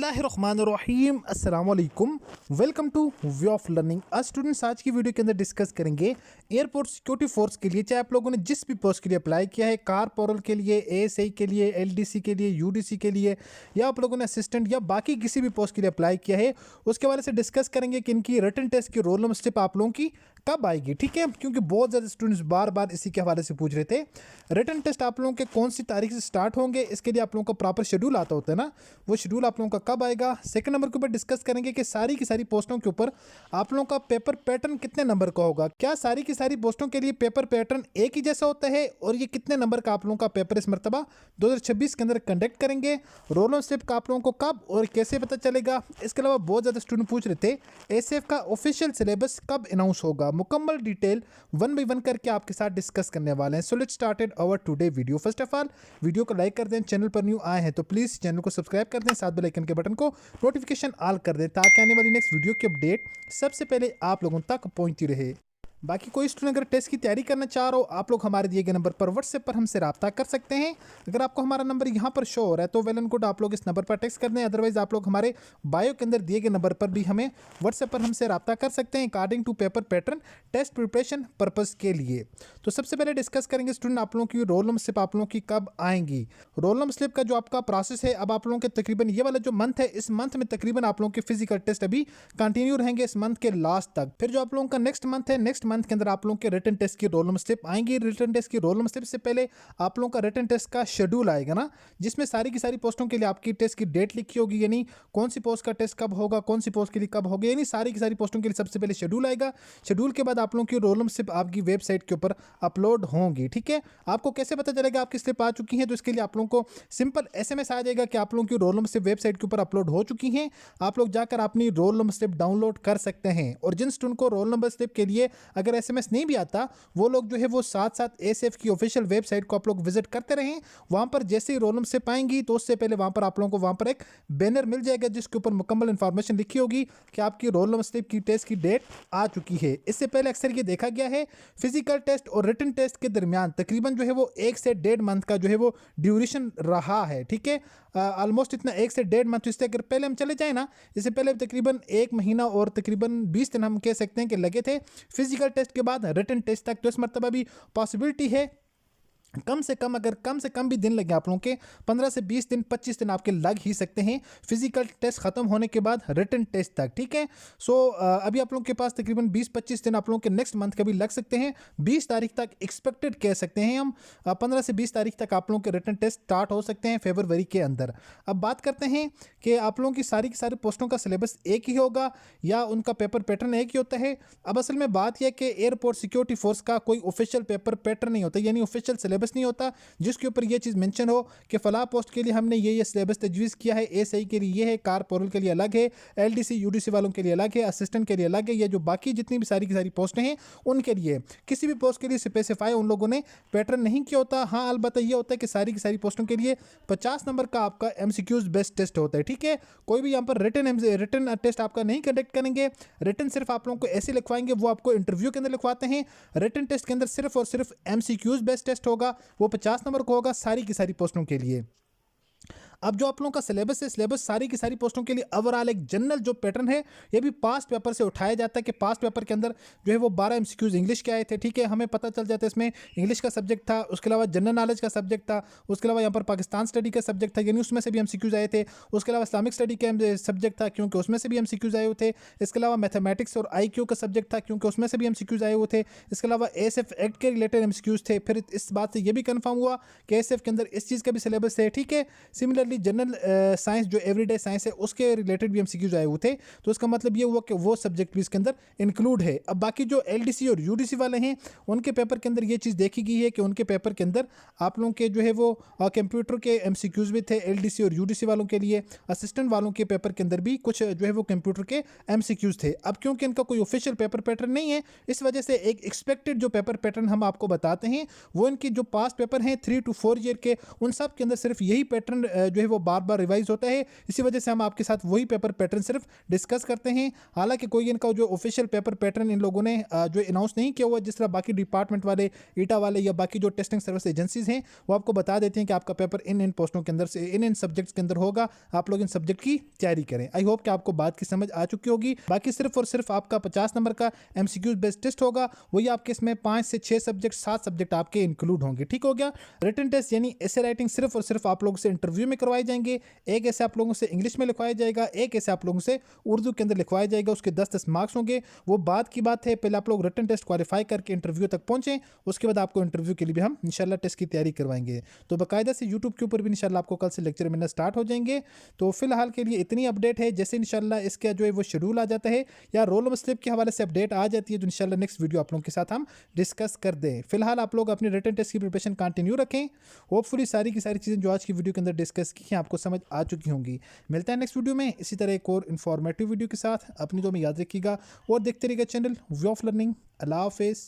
बिस्मिल्लाहिर्रहमानिर्रहीम अस्सलाम वालेकुम। Welcome two way of learning. आज स्टूडेंट्स आज की वीडियो के अंदर डिस्कस करेंगे एयरपोर्ट सिक्योरिटी फोर्स के लिए, चाहे आप लोगों ने जिस भी पोस्ट के लिए अप्लाई किया है, कारपोरल के लिए, एएसआई के लिए, एलडीसी के लिए, यूडीसी के लिए, या आप लोगों ने असिस्टेंट या बाकी किसी भी पोस्ट के लिए अप्लाई किया है, उसके बारे से डिस्कस करेंगे कि इनकी रिटन टेस्ट की रोल नंबर स्लिप आप लोगों की कब आएगी। ठीक है, क्योंकि बहुत ज़्यादा स्टूडेंट्स बार बार इसी के हवाले से पूछ रहे थे। रिटन टेस्ट आप लोगों के कौन सी तारीख से स्टार्ट होंगे, इसके लिए आप लोगों का प्रॉपर शेड्यूल आता होता है ना, वो शेड्यूल आप लोगों का कब आएगा। सेकंड नंबर के ऊपर डिस्कस करेंगे कि सारी की सारी पोस्टों के ऊपर आप लोगों का पेपर पैटर्न कितने नंबर का होगा, क्या सारी की सारी पोस्टों के लिए पेपर पैटर्न एक ही जैसा होता है, और ये कितने नंबर का आप लोगों का पेपर इस मरतबा 2026 के अंदर कंडक्ट करेंगे। रोल नंबर स्लिप का आप लोगों को कब और कैसे पता चलेगा। इसके अलावा बहुत ज़्यादा स्टूडेंट पूछ रहे थे एएसएफ का ऑफिशियल सिलेबस कब अनाउंस होगा। मुकम्मल डिटेल वन बाई वन करके आपके साथ डिस्कस करने वाले हैं। So let's started our today video. First of all video को लाइक कर दें, चैनल पर न्यू आए हैं तो प्लीज़ चैनल को सब्सक्राइब कर दें, साथ बेल आइकन के बटन को नोटिफिकेशन ऑल कर दें ताकि आने वाली नेक्स्ट वीडियो की अपडेट सबसे पहले आप लोगों तक पहुंचती रहे। बाकी कोई स्टूडेंट अगर टेस्ट की तैयारी करना चाह रहे हो, आप लोग हमारे दिए गए नंबर पर व्हाट्सएप पर हमसे रब्ता कर सकते हैं। अगर आपको हमारा नंबर यहाँ पर शो हो रहा है तो वेल एंड गुड, आप लोग इस नंबर पर टेक्स्ट कर दें। अदरवाइज आप लोग हमारे बायो के अंदर दिए गए नंबर पर भी हमें व्हाट्सएप पर हमसे रब्ता कर सकते हैं according to paper pattern test preparation purpose के लिए। तो सबसे पहले डिस्कस करेंगे स्टूडेंट आप लोगों की रोल नंबर स्लिप आप लोगों की कब आएंगी। रोल नंबर स्लिप का जो आपका प्रोसेस है, अब आप लोगों के तकरीबन ये वाला जो मंथ है, इस मंथ में तकरीबन आप लोगों के फिजिकल टेस्ट अभी कंटिन्यू रहेंगे इस मंथ के लास्ट तक। फिर जो आप लोगों का नेक्स्ट मंथ है, नेक्स्ट मंथ के अंदर आप लोगों के रिटन टेस्ट की रोल नंबर स्लिप आएंगी। रिटन टेस्ट की रोल नंबर स्लिप से पहले आप लोगों का रिटन टेस्ट का शेड्यूल आएगा ना, जिसमें सारी की सारी पोस्टों के लिए आपकी टेस्ट की डेट लिखी होगी, यानी कौन सी पोस्ट का टेस्ट कब होगा, कौन सी पोस्ट के लिए कब होगा, यानी सारी की सारी पोस्टों के लिए सबसे पहले शेड्यूल आएगा। शेड्यूल के बाद आप लोगों की रोल नंबर स्लिप आपकी वेबसाइट के ऊपर अपलोड होंगी। ठीक है, आपको कैसे पता चलेगा आपकी स्लिप आ चुकी है, तो इसके लिए आप लोगों को सिंपल एसएमएस आ जाएगा कि आप लोगों की रोल नंबर स्लिप वेबसाइट के ऊपर अपलोड हो चुकी हैं। आप लोग जाकर अपनी रोल नंबर स्लिप डाउनलोड कर सकते हैं। और जिन स्टूडेंट को रोल नंबर स्लिप के लिए अगर एसएमएस नहीं भी आता, वो लोग जो है वो साथ साथ एएसएफ की ऑफिशियल वेबसाइट को आप लोग विजिट करते रहें। वहां पर जैसे ही रोल नंबर स्लिप आएंगी तो उससे पहले वहां पर आप लोगों को वहां पर एक बैनर मिल जाएगा जिसके ऊपर मुकम्मल इंफॉर्मेशन लिखी होगी कि आपकी रोल नंबर स्लिप की टेस्ट की डेट आ चुकी है। इससे पहले अक्सर ये देखा गया है फिजिकल टेस्ट और रिटन टेस्ट के दरमियान तकरीबन जो है वो 1 से 1.5 मंथ का जो है वो ड्यूरेशन रहा है। ठीक है, ऑलमोस्ट इतना 1 से 1.5 मंथ। इससे अगर पहले हम चले जाए ना, इससे पहले तकरीबन 1 महीना और तकरीबन 20 दिन हम कह सकते हैं कि लगे थे फिजिकल टेस्ट के बाद रिटन टेस्ट तक। तो इस मरतबा भी पॉसिबिलिटी है कम से कम, अगर कम से कम भी दिन लगे आप लोगों के 15 से 20 दिन 25 दिन आपके लग ही सकते हैं फिजिकल टेस्ट खत्म होने के बाद रिटन टेस्ट तक। ठीक है, सो अभी आप लोगों के पास तकरीबन 20-25 दिन आप लोगों के नेक्स्ट मंथ का भी लग सकते हैं। 20 तारीख तक एक्सपेक्टेड कह सकते हैं हम, 15 से 20 तारीख तक आप लोगों के रिटन टेस्ट स्टार्ट हो सकते हैं फरवरी के अंदर। अब बात करते हैं कि आप लोगों की सारी पोस्टों का सिलेबस एक ही होगा या उनका पेपर पैटर्न एक ही होता है। अब असल में बात यह कि एयरपोर्ट सिक्योरिटी फोर्स का कोई ऑफिशियल पेपर पैटर्न नहीं होता, यानी ऑफिशियल सिलेबस नहीं होता जिसके ऊपर ये चीज़ मेंशन हो कि फला पोस्ट के लिए हमने ये सिलेबस तजवीज़ किया है, एएसआई के लिए ये है, कारपोरल के लिए अलग है, एलडीसी यूडीसी वालों के लिए अलग है, असिस्टेंट के लिए अलग है, ये जो बाकी जितनी भी सारी की सारी पोस्टें हैं उनके लिए किसी भी पोस्ट के लिए स्पेसिफाई उन लोगों ने पैटर्न नहीं किया होता। हाँ, अलबत्ता ये होता है कि सारी की सारी पोस्टों के लिए 50 नंबर का आपका एमसीक्यूज बेस्ड टेस्ट होता है। ठीक है, कोई भी यहाँ पर रिटन टेस्ट आपका नहीं कंडक्ट करेंगे। रिटन सिर्फ आप लोगों को ऐसे लिखवाएंगे, वो आपको इंटरव्यू के अंदर लिखवाते हैं। रिटन टेस्ट के अंदर सिर्फ और सिर्फ एमसीक्यूज बेस्ड टेस्ट होगा, वो 50 नंबर को होगा सारी की सारी पोस्टों के लिए। अब जो आप लोगों का सिलेबस है, सिलेबस सारी की सारी पोस्टों के लिए ओवरऑल एक जनरल जो पैटर्न है, ये भी पास्ट पेपर से उठाया जाता है कि पास्ट पेपर के अंदर जो है वो 12 एमसीक्यूज इंग्लिश के आए थे। ठीक है, हमें पता चल जाता है इसमें इंग्लिश का सब्जेक्ट था, उसके अलावा जनरल नॉलेज का सब्जेक्ट था, उसके अलावा यहाँ पर पाकिस्तान स्टडी का सब्जेक्ट था, यानी उसमें से भी एमसीक्यूज आए थे। उसके अलावा इस्लामिक स्टडी का सब्जेक्ट था क्योंकि उसमें से भी एमसीक्यूज आए हुए थे। इसके अलावा मैथमेटिक्स और आईक्यू का सब्जेक्ट था क्योंकि उसमें से भी एमसीक्यूज आए हुए थे। इसके अलावा एएसएफ एक्ट के रिलेटेड एमसीक्यूज थे। फिर इस बात से ये भी कन्फर्म हुआ कि एएसएफ के अंदर इस चीज़ का भी सिलेबस है। ठीक है, सिमिलरली जनरल साइंस जो एवरीडे साइंस है उसके रिलेटेड भी एमसीक्यूज आए हुए थे, तो इसका मतलब ये हुआ कि वो सब्जेक्ट भी इसके अंदर इंक्लूड है। अब बाकी जो एलडीसी और यूडीसी वाले हैं उनके पेपर के अंदर ये चीज़ देखी गई है कि उनके पेपर के अंदर आप लोगों के जो है वो कंप्यूटर के एमसीक्यूज भी थे एलडीसी और यूडीसी वालों के लिए। असिस्टेंट वालों के पेपर के अंदर भी कुछ जो है वो कंप्यूटर के एमसीक्यूज थे। अब क्योंकि इनका कोई ऑफिशियल पेपर पैटर्न नहीं है, इस वजह से एक एक्सपेक्टेड जो पेपर पैटर्न हम आपको बताते हैं वो इनकी जो पास्ट पेपर हैं 3 to 4 ईयर के, उन सब के अंदर सिर्फ यही पैटर्न जो है वो बार बार रिवाइज होता है, इसी वजह से हम आपके साथ वही पेपर पैटर्न सिर्फ डिस्कस करते हैं। हालांकि कोई इनका जो ऑफिशियल पेपर पैटर्न इन लोगों ने जो अनाउंस नहीं किया हुआ, जिस तरह बाकी डिपार्टमेंट वाले, ईटा वाले या बाकी जो टेस्टिंग सर्विस एजेंसीज हैं वो आपको बता देती हैं कि आपका पेपर इन पोस्टों के अंदर से इन सब्जेक्ट्स के अंदर होगा, आप लोग इन सब्जेक्ट की तैयारी करें। आई होप कि आपको बात की समझ आ चुकी होगी। बाकी सिर्फ और सिर्फ आपका 50 नंबर का एमसीक्यूज बेस्ड टेस्ट होगा, वही आपके इसमें 5 से 6 सब्जेक्ट 7 सब्जेक्ट आपके इंक्लूड होंगे। ठीक हो गया। रिटन टेस्ट यानी ऐसे राइटिंग सिर्फ और सिर्फ आप लोगों से इंटरव्यू में करवाए जाएंगे। एक ऐसे आप लोगों से इंग्लिश में लिखवाया जाएगा, एक ऐसे आप लोगों से उर्दू के अंदर लिखवाया जाएगा। उसके 10-10 मार्क्स होंगे। वो बात की बात है, पहले आप लोग रिटन टेस्ट क्वालिफाई करके इंटरव्यू तक पहुंचे, उसके बाद आपको इंटरव्यू के लिए भी हम इंशाल्लाह टेस्ट की तैयारी करवाएंगे। तो बाकायदा से यूट्यूब के ऊपर भी इंशाल्लाह आपको कल से लेक्चर मिलना स्टार्ट हो जाएंगे। तो फिलहाल के लिए इतनी अपडेट है। जैसे इंशाल्लाह इसका जो है वो शेड्यूल आ जाता है या रोल नंबर स्लिप के हवाले से अपडेट आ जाती है, तो इंशाल्लाह नेक्स्ट वीडियो आप लोगों के साथ हम डिस्कस कर दें। फिलहाल आप लोग अपनी रिटन टेस्ट की प्रिपरेशन कंटिन्यू रखें। होपफुली सारी की सारी चीज़ें जो आज की वीडियो के अंदर डिस्कस की हैं आपको समझ आ चुकी होंगी। मिलता है नेक्स्ट वीडियो में इसी तरह एक और इन्फॉर्मेटिव वीडियो के साथ। अपनी दो में याद रखिएगा और देखते रहिएगा चैनल वे ऑफ लर्निंग। अल्लाह हाफिज़।